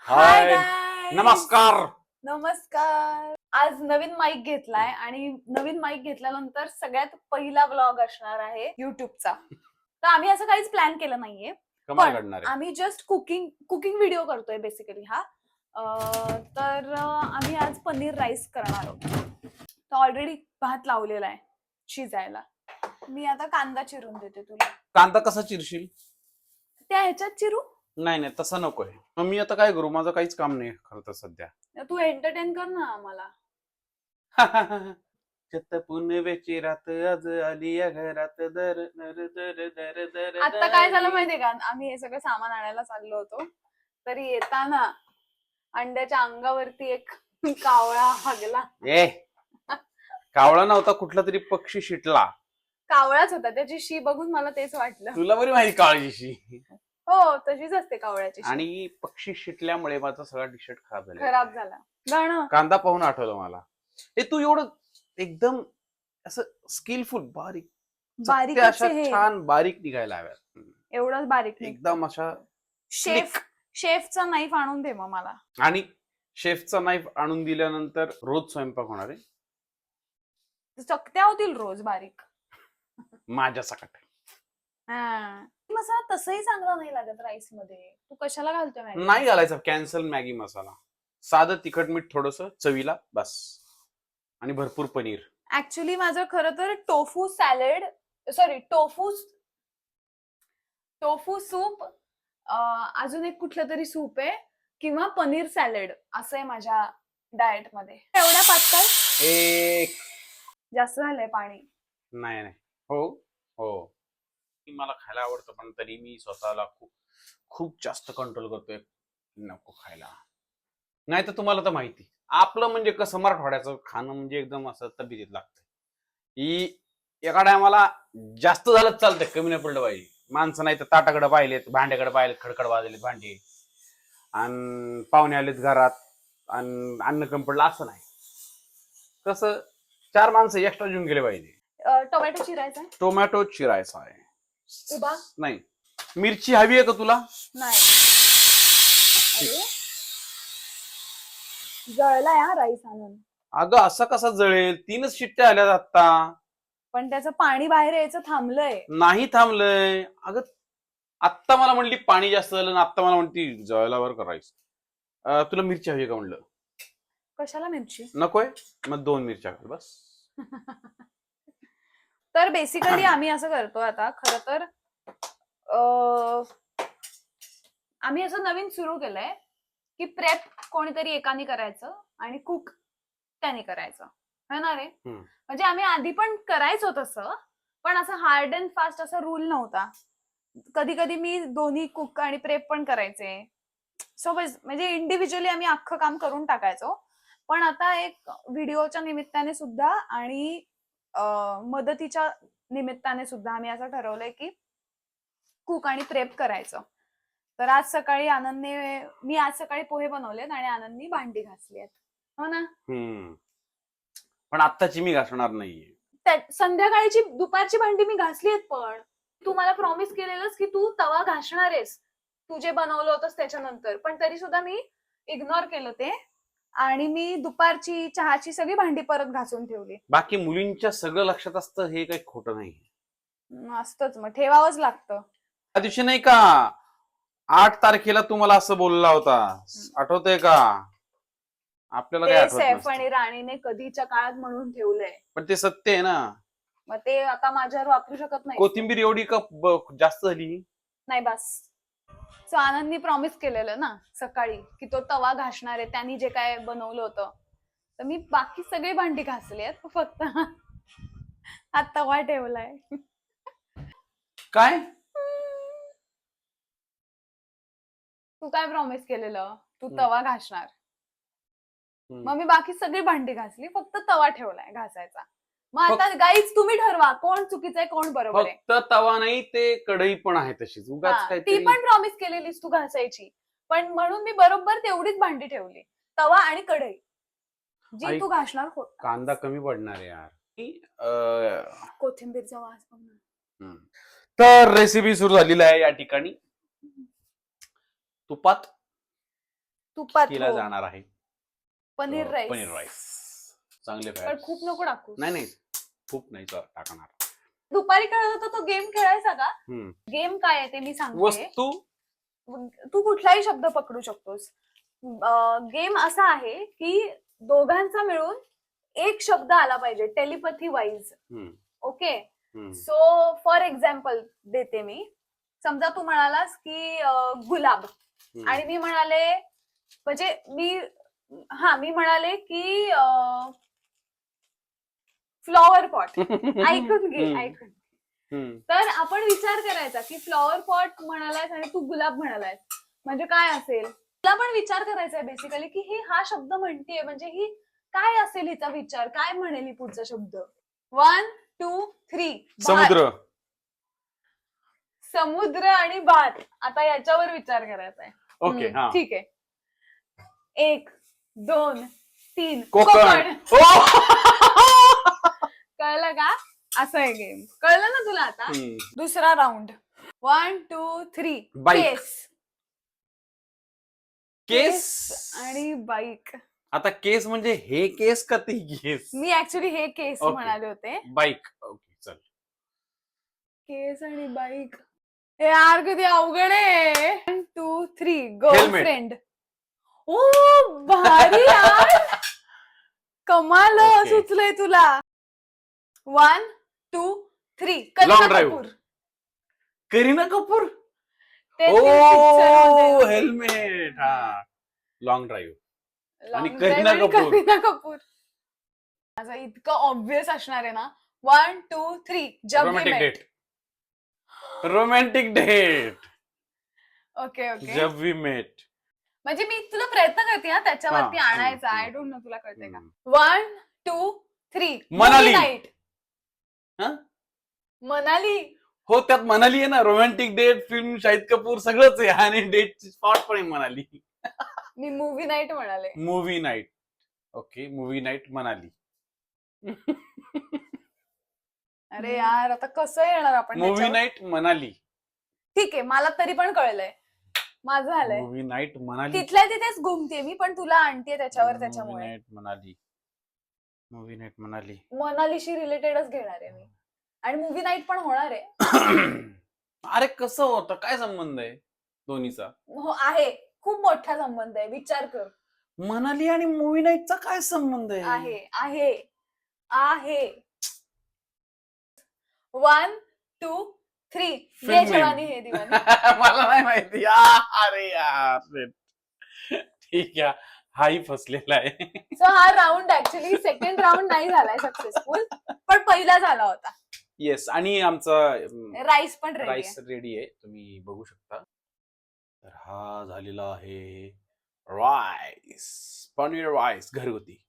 हाय hi guys. नमस्कार. नमस्कार. आज नवीन माईक घेतलाय आणि नवीन माईक घेतल्यानंतर सगळ्यात पहिला व्लॉग असणार आहे युट्यूबचा. तर आम्ही असं काहीच प्लॅन केलं नाहीये, कमाल पण करणार आहे. आम्ही जस्ट कुकिंग व्हिडिओ करतोय बेसिकली हा. तर आम्ही आज पनीर राईस करणार आहोत. तर ऑलरेडी भात लावलेला आहे शिजायला. मी आता कांदा चिरून देते तुला. कांदा कसा चिरशील? त्या ह्याच्यात चिरू. नाही नाही तसा नकोय. मग मी आता काय करू? माझं काहीच काम नाही खरं तर सध्या. तू एंटरटेन कर ना आम्हाला. छत पुनवेची रात आज आली या घरात दर दर दर दर दर. आता काय झालं माहितीये का, आम्ही हे सगळं सामान आणायला चाललो होतो, तरी येताना अंड्याच्या अंगावरती एक कावळा हगला. ए कावळा नव्हता, कुठला तरी पक्षी शिटला. कावळाच होता, त्याची शी बघून मला तेच वाटलं. तुला बरी माहिती काळजीशी. हो, तशीच असते कावळ्याची शी. आणि पक्षी शिटल्यामुळे माझा सगळा टी शर्ट खराब झाला. गाणं कांदा पाहून आठवलं मला. ए तू एवढं एकदम असं स्किलफुल बारीक बारीक अशा छान बारीक निघायला हव्यात. एवढंच बारीक एकदम अशा. शेफचा नाईफ आणून दे मग मला. आणि शेफचा नाईफ आणून दिल्यानंतर रोज स्वयंपाक होणार आहे. चकत्या होतील रोज बारीक माझ्या सकट. मसाला तसंही चांगला नाही लागत राईस मध्ये. तू कशाला घालतोय मॅगी? नाही घालायचा. कॅन्सल मॅगी मसाला. साधं तिखट मीठ थोडस चवीला बस. आणि भरपूर पनीर. ऍक्च्युली माझं खरं तर टोफू सूप, अजून एक कुठलं तरी सूप आहे किंवा पनीर सॅलड असं आहे माझ्या डाएट मध्ये. एवढ्या पातळ एक जास्त झालंय पाणी. नाही नाही हो हो मला खायला आवडतं, पण तरी मी स्वतःला खूप खूप जास्त कंट्रोल करतोय नको खायला. नाही तर तुम्हाला तर माहिती आपलं म्हणजे कसं मराठवाड्याचं खाणं म्हणजे एकदम असं तब्येतीत लागतं. ही एका टायमाला जास्त झालं चालतंय, कमी नाही पडलं पाहिजे. माणसं नाही तर ताटाकडे पाहिलेत, भांड्याकडे पाहिलेत, खडखड वाजलेत भांडे, आणि पाहुणे आलेत घरात आणि अन्न कमी पडलं असं नाही. कसं 4 माणसं एक्स्ट्रा जेवून गेले पाहिजे. टोमॅटो चिरायचा आहे. टोमॅटो चिरायचा आहे. उभा नाही. मिरची हवी आहे का तुला? नाही. अरे जळलाय हा राईस आणून. अगं असं कसा जळेल? 3च शिट्ट्या आल्यात आता. पण त्याचं पाणी बाहेर यायचं थांबलंय. नाही थांबलंय. अगं आत्ता मला म्हणली पाणी जास्त झालं आणि आत्ता मला म्हणती जळला वर करायचं. तुला मिरची हवी का म्हणलं? कशाला मिरची? नकोय? मग 2 मिरच्या घाल बस. तर बेसिकली आम्ही असं करतो आता. खरं तर आम्ही असं नवीन सुरू केलंय की प्रेप कोणीतरी एकाने करायचं आणि कुक त्याने करायचं है ना रे. म्हणजे आम्ही आधी पण करायचो तसं, पण असं हार्ड अँड फास्ट असा रूल नव्हता. कधी कधी मी दोन्ही कुक आणि प्रेप पण करायचे. सो म्हणजे इंडिव्हिज्युअली आम्ही अख्खं काम करून टाकायचो. पण आता एक व्हिडिओच्या निमित्ताने सुद्धा आणि मदतीच्या निमित्ताने सुद्धा आम्ही असं ठरवलंय की कुक आणि प्रेप करायचं. तर आज सकाळी मी आज सकाळी पोहे बनवलेत आणि आनंदनी भांडी घासली आहेत. हो ना. पण आत्ताची मी घासणार नाहीये. संध्याकाळची दुपारची भांडी मी घासली आहेत. पण तू मला प्रॉमिस केलेलंस की तू तवा घासणार आहेस तू जे बनवलं होतंस त्याच्यानंतर, पण तरी सुद्धा मी इग्नोर केलं ते आणि मी दुपारची चहाची सगळी भांडी परत घासून ठेवली. बाकी मुलींच्या सगळं लक्षात असतं, हे काही खोटं नाही. असतंच, मग ठेवावंच लागतं. त्या दिवशी नाही का 8 तारखेला तुम्हाला असं बोलला होता, आठवतंय का? आपल्याला काय आठवत सैफ आणि राणीने कधीच्या काळात म्हणून ठेवलंय, पण ते सत्य आहे ना. मग ते आता माझ्यावर वापरू शकत नाही. कोथिंबीर एवढी का जास्त झाली? नाही बस. सो आनंदनी प्रॉमिस केलेलं ना सकाळी की तो तवा घासणार आहे, त्यांनी जे काय बनवलं होतं. तर मी बाकी सगळी भांडी घासली आहेत, फक्त हा तवा ठेवलाय. काय तू काय प्रॉमिस केलेलं? तू तवा घासणार. मग मी बाकी सगळी भांडी घासली, फक्त तवा ठेवलाय घासायचा. मग आता गाईज तुम्ही ठरवा कोण चुकीचं आहे कोण बरोबर आहे. फक्त तवा नाही, ते कढई पण आहे तशीच. ती पण प्रॉमिस केलेलीस तू घासायची, पण म्हणून मी बरोबर तेवढीच भांडी ठेवली, तवा आणि कढई जी तू घासणार. कांदा कमी पडणार आहे यार. कोथिंबीरचा वास बघ. तर रेसिपी सुरू झालेली आहे या ठिकाणी. तुपात तुपात केला हो. जाणार आहे पनीर राईस. पनीर राईस. चांगले पण फॅट. खूप नको टाकू. नाही खूप नाही टाकणार. दुपारी खेळत होता तो गेम खेळायचा का? हम्म. गेम काय आहे ते मी सांगते. वस्तू. तू कुठलाही शब्द पकडू शकतोस. गेम असा आहे की दोघांचा मिळून एक शब्द आला पाहिजे telepathy wise. Okay. So for example देते मी. समजा तू म्हणालास की गुलाब आणि मी म्हणाले म्हणजे मी म्हणाले की फ्लॉवर पॉट. ऐकून घे. तर आपण विचार करायचा की फ्लॉवर पॉट म्हणालायस आणि तू गुलाब म्हणालायस म्हणजे काय असेल. तुला पण विचार करायचा आहे बेसिकली की ही हा शब्द म्हणतेय म्हणजे ही काय असेल हिचा विचार काय म्हणेल ही पुढचा शब्द. 1 2 3. समुद्र आणि भात. आता याच्यावर विचार करायचा आहे. ओके. ठीक आहे. 1 2 3. कोकण. कळलं का? असं आहे गेम. कळलं ना तुला आता? दुसरा राऊंड. 1 2 3. केस आणि बाईक. आता केस म्हणजे हे केस का ती केस? मी ऍक्च्युली हे केस म्हणाले होते. बाईक. ओके चल. केस आणि बाईक. यार किती अवघड आहे. 1 2 3. गर्लफ्रेंड. ओ भारी यार. कमाल सुचलंय तुला. 1 2 3. Kareena Kapoor. Helmet. Long drive आणि करीना कपूर. माझं इतकं ऑब्विस असणार आहे ना. 1 2 3. Romantic date. Okay. Jab we met. म्हणजे मी तुला प्रयत्न करते ना त्याच्यावरती आणायचा. आय डोंट नो तुला कळते का. 1 2 3. मनाली. मनाली. हो त्यात मनाली आहे ना. Romantic date film Shahid Kapoor सगळंच आहे आणि डेटची स्पॉट पण आहे मनाली. मी मूवी नाईट म्हणाले. Movie night. Okay movie night Manali. अरे यार आता कसं येणार आपण. Movie night Manali. ठीक आहे मला तरी पण कळलंय. माझं झालंय. Movie night Manali. तिथल्या तिथेच घुमते मी पण तुला आणते त्याच्यावर त्याच्यामुळे. Movie night Manali. मनालीशी रिलेटेडच घेणार आहे मी. आणि मूवी नाईट पण होणार आहे. अरे कसं होतं काय संबंध आहे दोन्हीचा? हो आहे खूप मोठा संबंध आहे. विचार कर. मनाली आणि मूवी नाईटचा काय संबंध आहे. 1 2 3. ये जवानी है दीवानी. मला नाही माहिती. अरे यार ठीक आहे. हाही फसलेला आहे. सो हा राऊंड ऍक्च्युली सेकंड राऊंड नाही झालाय सक्सेसफुल पण पहिला झाला होता. येस. आणि आमचा राईस पण रेडी आहे तुम्ही बघू शकता. तर हा झालेला आहे राईस. पनीर राईस घरगुती.